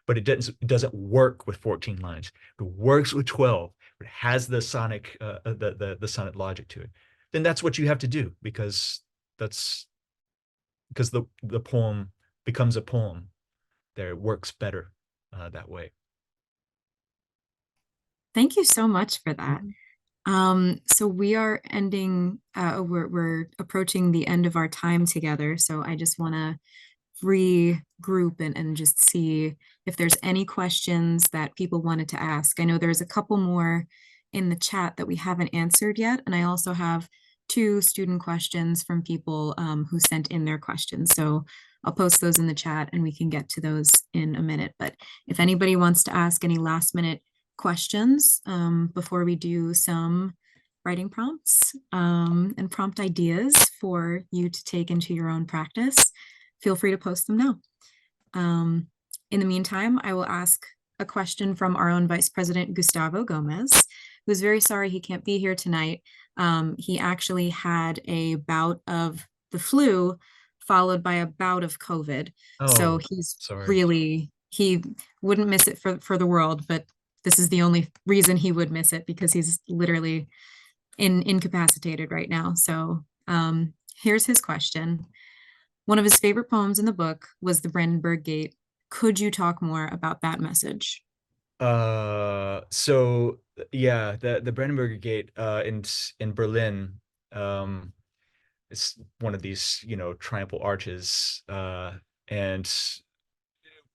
But it doesn't work with 14 lines. It works with 12, but it has the sonic the sonnet logic to it. Then that's what you have to do, that's because the poem becomes a poem. There, it works better that way.
Thank you so much for that. So we are ending, we're approaching the end of our time together. So I just want to regroup and just see if there's any questions that people wanted to ask. I know there's a couple more in the chat that we haven't answered yet. And I also have 2 student questions from people who sent in their questions. So I'll post those in the chat and we can get to those in a minute. But if anybody wants to ask any last minute questions before we do some writing prompts and prompt ideas for you to take into your own practice, feel free to post them now. In the meantime, I will ask a question from our own Vice President, Gustavo Gomez, who's very sorry he can't be here tonight. He actually had a bout of the flu followed by a bout of COVID. So
Oh,
he's
sorry.
really, he wouldn't miss it for the world, but this is the only reason he would miss it because he's literally incapacitated right now. So here's his question. One of his favorite poems in the book was The Brandenburg Gate. Could you talk more about that message?
So yeah, the Brandenburger Gate in Berlin, um, it's one of these, triumphal arches. And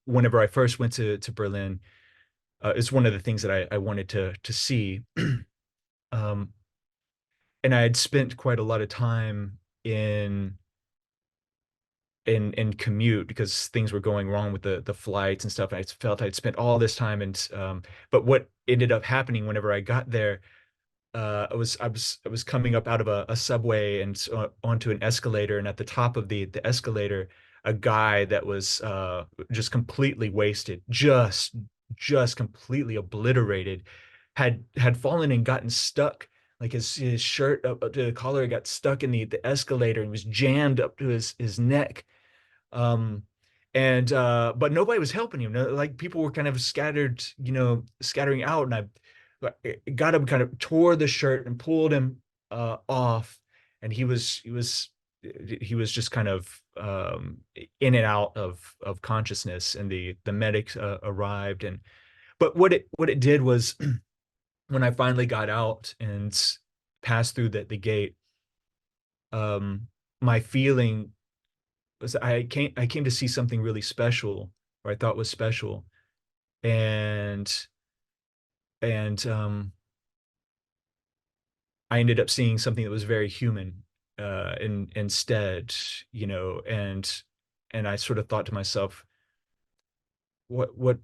whenever I first went to Berlin, it's one of the things that I wanted to see. Um, and I had spent quite a lot of time in commute because things were going wrong with the flights and stuff. I felt I'd spent all this time, and but what ended up happening whenever I got there, I was coming up out of a subway and onto an escalator, and at the top of the escalator, a guy that was just completely wasted, just completely obliterated, had fallen and gotten stuck. Like his shirt up to the collar got stuck in the escalator and was jammed up to his neck. Um, And but nobody was helping him. Like people were kind of scattered, scattering out, and I got him, kind of tore the shirt and pulled him off, and he was just kind of in and out of consciousness, and the medics arrived. And but what it did was, when I finally got out and passed through the gate, my feeling was I came to see something really special, or I thought was special. And and I ended up seeing something that was very human instead, and I sort of thought to myself, what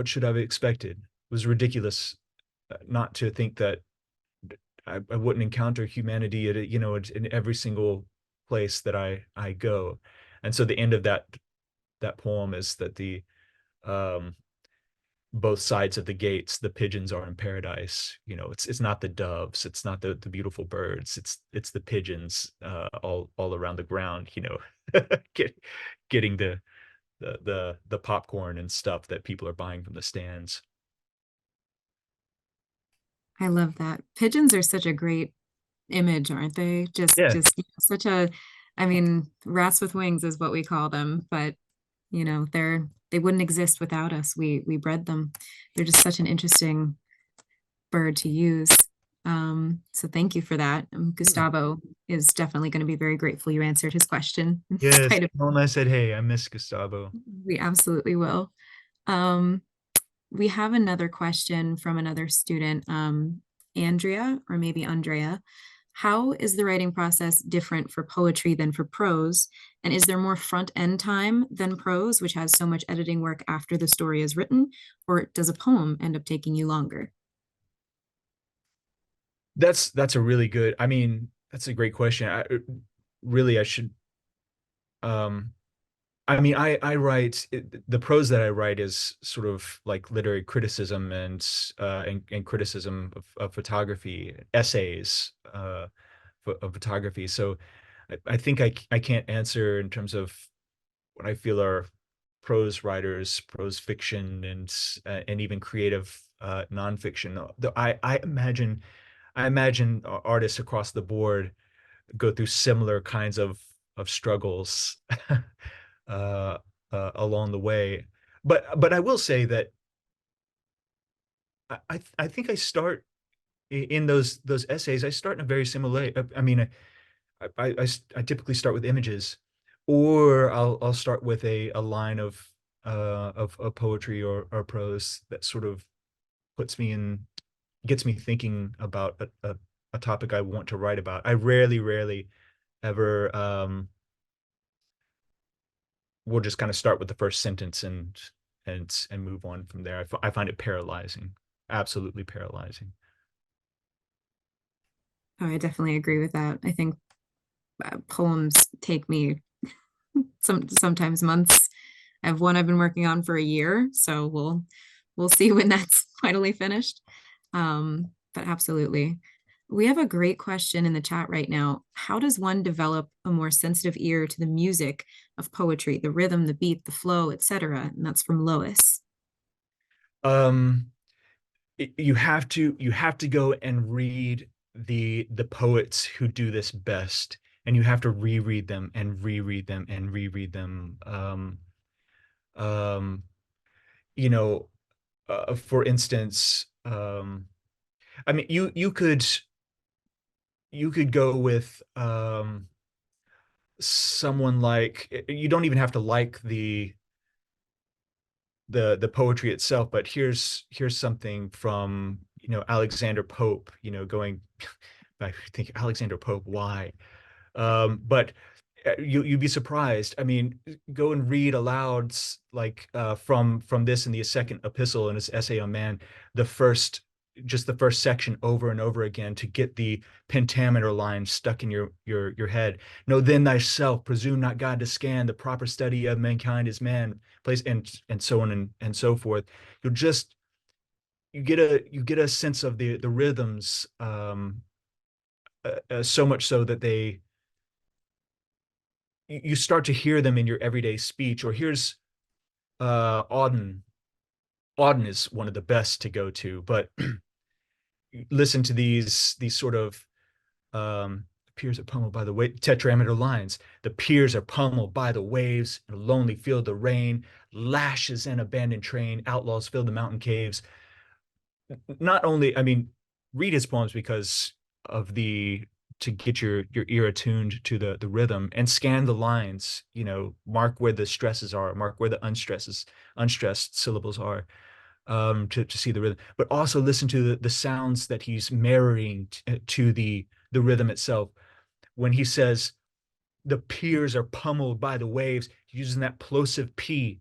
should I have expected? It was ridiculous not to think that I wouldn't encounter humanity in every single place that I go. And so the end of that poem is that the um both sides of the gates, the pigeons are in paradise. It's not the doves, it's not the beautiful birds, it's the pigeons all around the ground, get, getting the popcorn and stuff that people are buying from the stands.
I love that. Pigeons are such a great image, aren't they?
Yeah.
Just such a, I mean, rats with wings is what we call them, but they wouldn't exist without us. We bred them. They're just such an interesting bird to use. So thank you for that. Gustavo is definitely going to be very grateful you answered his question in
Yes.
spite of
Tell him I said, hey, I miss Gustavo.
we absolutely will. Um, we have another question from another student, Andrea, or maybe Andrea. How is the writing process different for poetry than for prose? And is there more front end time than prose, which has so much editing work after the story is written? Or does a poem end up taking you longer?
That's a really good, I mean, that's a great question. I should, um I mean, I write the prose that I write is sort of like literary criticism and criticism of photography, essays of photography. So I think I can't answer in terms of what I feel are prose writers, prose fiction, and even creative nonfiction. Though I imagine artists across the board go through similar kinds of struggles uh, along the way. But I will say that I think I start in those essays. I start in a very similar way. I mean, I typically start with images, or I'll start with a line of poetry or prose that sort of puts me in gets me thinking about a topic I want to write about. I rarely ever will just kind of start with the first sentence and move on from there. I find it paralyzing, absolutely paralyzing.
Oh, I definitely agree with that. I think poems take me sometimes months. I have one I've been working on for a year, so we'll see when that's finally finished. But absolutely. We have a great question in the chat right now. How does one develop a more sensitive ear to the music of poetry, the rhythm, the beat, the flow, etc.? And that's from Lois.
Um, you have to go and read the poets who do this best, and you have to reread them and reread them and reread them. Um, you know, for instance, I mean, you could go with someone like, you don't even have to like the poetry itself, but here's something from Alexander Pope, going I think Alexander Pope, why? But you'd be surprised. I mean, go and read aloud, like from this in the second epistle in his essay on man, the first just the first section over and over again to get the pentameter line stuck in your head. Know then thyself, presume not God to scan, the proper study of mankind is man, place, and so on and so forth. You'll just you get a sense of the rhythms, so much so that you start to hear them in your everyday speech. Or here's Auden. Auden is one of the best to go to, but listen to these sort of piers are pummeled by the tetrameter lines. The piers are pummeled by the waves, in a lonely field the rain lashes an abandoned train, outlaws fill the mountain caves. Not only, I mean, read his poems because of the to get your ear attuned to the rhythm, and scan the lines, mark where the stresses are, mark where the unstressed syllables are, to see the rhythm, but also listen to the sounds that he's mirroring to the rhythm itself. When he says the piers are pummeled by the waves, using that plosive P,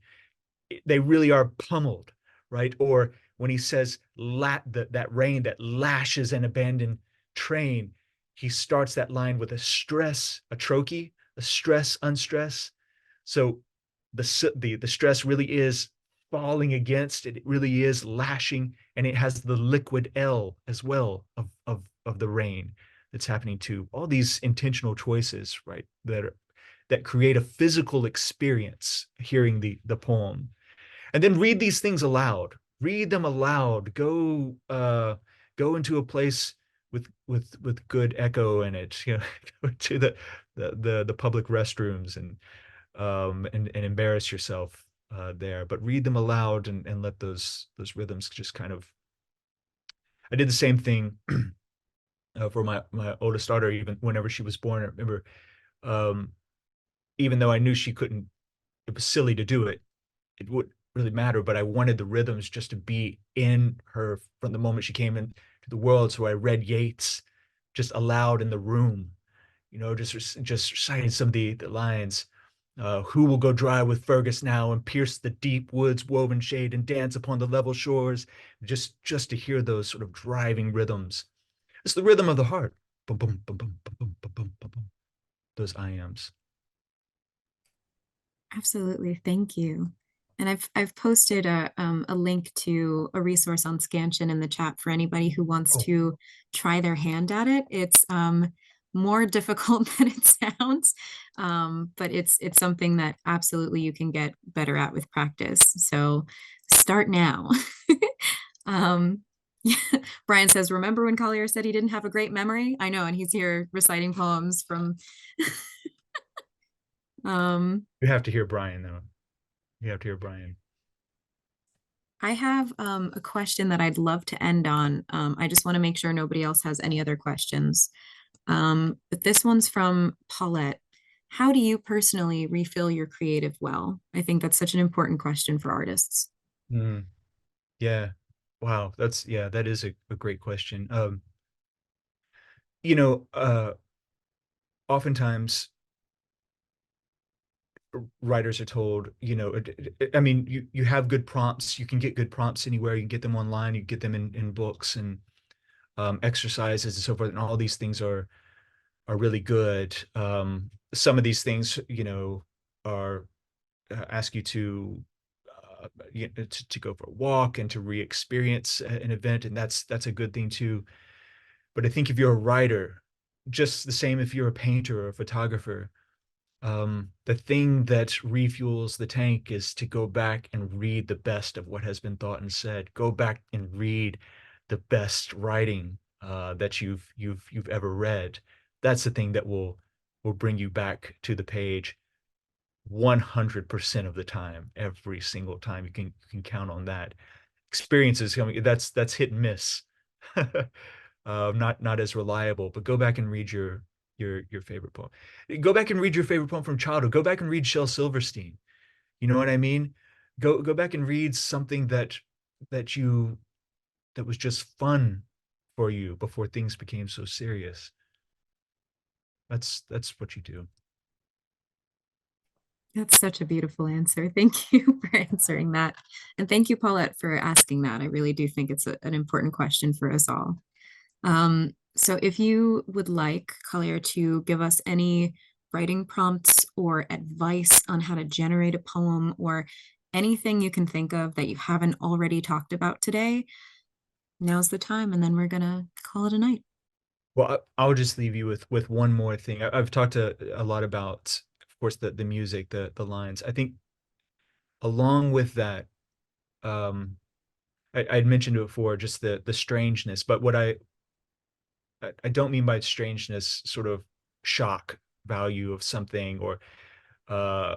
they really are pummeled, right? Or when he says that rain that lashes an abandoned train, he starts that line with a stress, a trochee, a stress, unstress. So the stress really is falling against it. It really is lashing, and it has the liquid L as well of the rain that's happening too. All these intentional choices, right, that create a physical experience hearing the poem. And then read these things aloud. Read them aloud. Go into a place with good echo in it. Go to the public restrooms and embarrass yourself there. But read them aloud and let those rhythms just kind of. I did the same thing for my oldest daughter. Even whenever she was born, I remember, um, even though I knew she couldn't, it was silly to do it. It wouldn't really matter, but I wanted the rhythms just to be in her from the moment she came into the world. So I read Yeats just aloud in the room, just reciting some of the lines. Who will go dry with Fergus now and pierce the deep woods woven shade and dance upon the level shores? Just to hear those sort of driving rhythms. It's the rhythm of the heart. Boom, boom, boom, boom, boom, boom, boom, boom, boom, boom. Those iams.
Absolutely. Thank you. And I've posted a link to a resource on Scansion in the chat for anybody who wants
Oh,
to try their hand at it. It's more difficult than it sounds, but it's something that absolutely you can get better at with practice. So start now. um, yeah. Brian says, remember when Collier said he didn't have a great memory? I know, and he's here reciting poems from um,
you have to hear Brian though. You have to hear Brian.
I have a question that I'd love to end on. I just want to make sure nobody else has any other questions. But this one's from Paulette. How do you personally refill your creative well? I think that's such an important question for artists.
Mm, yeah. Wow. That is a great question. You know, uh, Oftentimes writers are told, I mean, you have good prompts. You can get good prompts anywhere. You can get them online. You can get them in books and exercises and so forth. And all these things are really good. Some of these things, are ask you to to go for a walk and to re-experience an event, and that's a good thing too. But I think if you're a writer, just the same if you're a painter or a photographer, the thing that refuels the tank is to go back and read the best of what has been thought and said. Go back and read the best writing that you've ever read. That's the thing that will bring you back to the page 100% of the time, every single time. You can count on that. Experiences coming, that's hit and miss. Not as reliable, but go back and read your favorite poem. Go back and read your favorite poem from childhood. Go back and read Shel Silverstein. You know what I mean? Go back and read something that you that was just fun for you before things became so serious. That's what you do.
That's such a beautiful answer. Thank you for answering that. And thank you, Paulette, for asking that. I really do think it's an important question for us all. So if you would like, Collier, to give us any writing prompts or advice on how to generate a poem or anything you can think of that you haven't already talked about today, now's the time, and then we're gonna call it a night.
Well, I'll just leave you with one more thing. I've talked a lot about of course, the music, the lines. I think along with that, I'd mentioned it before, just the strangeness. But what I don't mean by strangeness sort of shock value of something, or uh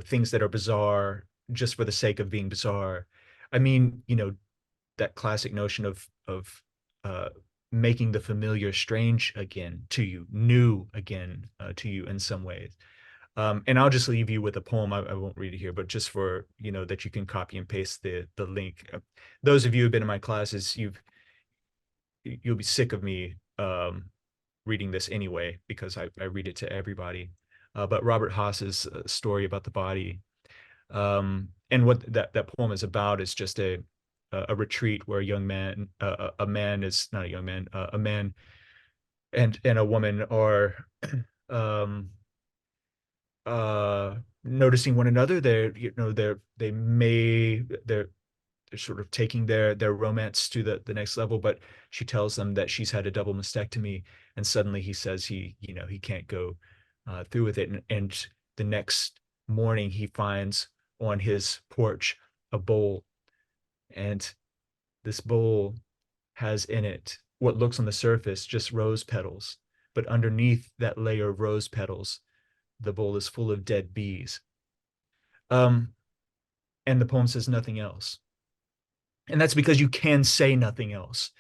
things that are bizarre just for the sake of being bizarre. I mean, that classic notion of uh making the familiar strange again to you, new again to you in some ways. And I'll just leave you with a poem. I won't read it here, but just for, that you can copy and paste the link. Those of you who've been in my classes, you'll be sick of me reading this anyway, because I read it to everybody. But Robert Haas's story about the body, and what that poem is about, is just a retreat where a young man, a man is not a young man, a man and a woman are um, noticing one another. They're sort of taking their romance to the next level, but she tells them that she's had a double mastectomy, and suddenly he says he can't go through with it. And the next morning he finds on his porch a bowl, and this bowl has in it what looks on the surface just rose petals, but underneath that layer of rose petals, the bowl is full of dead bees. Um, and the poem says nothing else. And that's because you can say nothing else.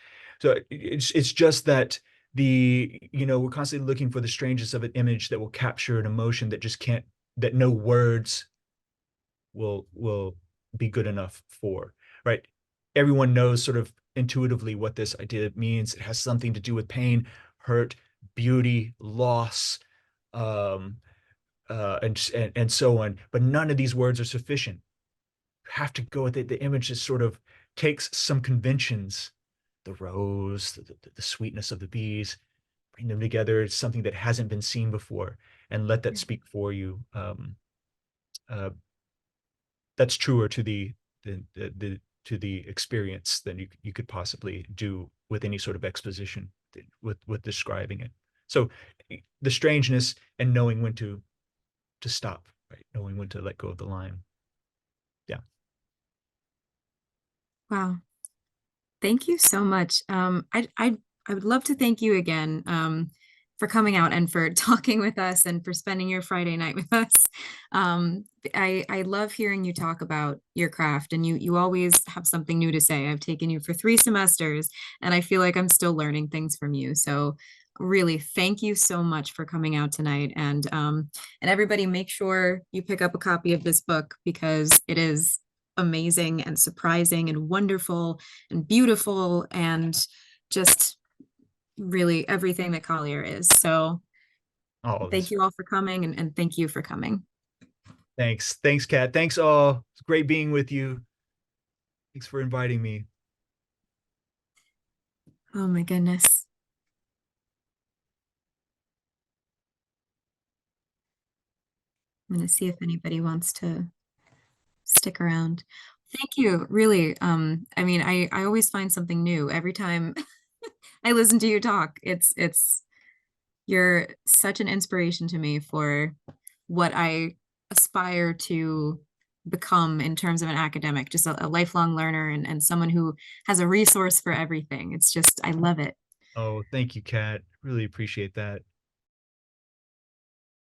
So it's just that we're constantly looking for the strangeness of an image that will capture an emotion that just can't, that no words will be good enough for, right? Everyone knows sort of intuitively what this idea means. It has something to do with pain, hurt, beauty, loss, and so on. But none of these words are sufficient. You have to go with it. The image just sort of takes some conventions, the rose, the sweetness of the bees, bring them together. It's something that hasn't been seen before, and let that speak for you. Uh, that's truer to the experience than you could possibly do with any sort of exposition with describing it. So the strangeness and knowing when to stop, right? Knowing when to let go of the line. Yeah.
Wow. Thank you so much. I would love to thank you again for coming out and for talking with us and for spending your Friday night with us. I love hearing you talk about your craft, and you always have something new to say. I've taken you for 3 semesters, and I feel like I'm still learning things from you. So really, thank you so much for coming out tonight. And everybody, make sure you pick up a copy of this book, because it is amazing and surprising and wonderful and beautiful, and just really everything that Collier is. So
All of
thank
this.
you all for coming, and thank you for coming.
Thanks, Kat. Thanks all. It's great being with you. Thanks for inviting me.
Oh my goodness. I'm going to see if anybody wants to stick around. Thank you. Really. I mean, I always find something new every time I listen to you talk. You're such an inspiration to me for what I aspire to become in terms of an academic, just a lifelong learner, and someone who has a resource for everything. It's just, I love it.
Oh, thank you, Kat. Really appreciate that.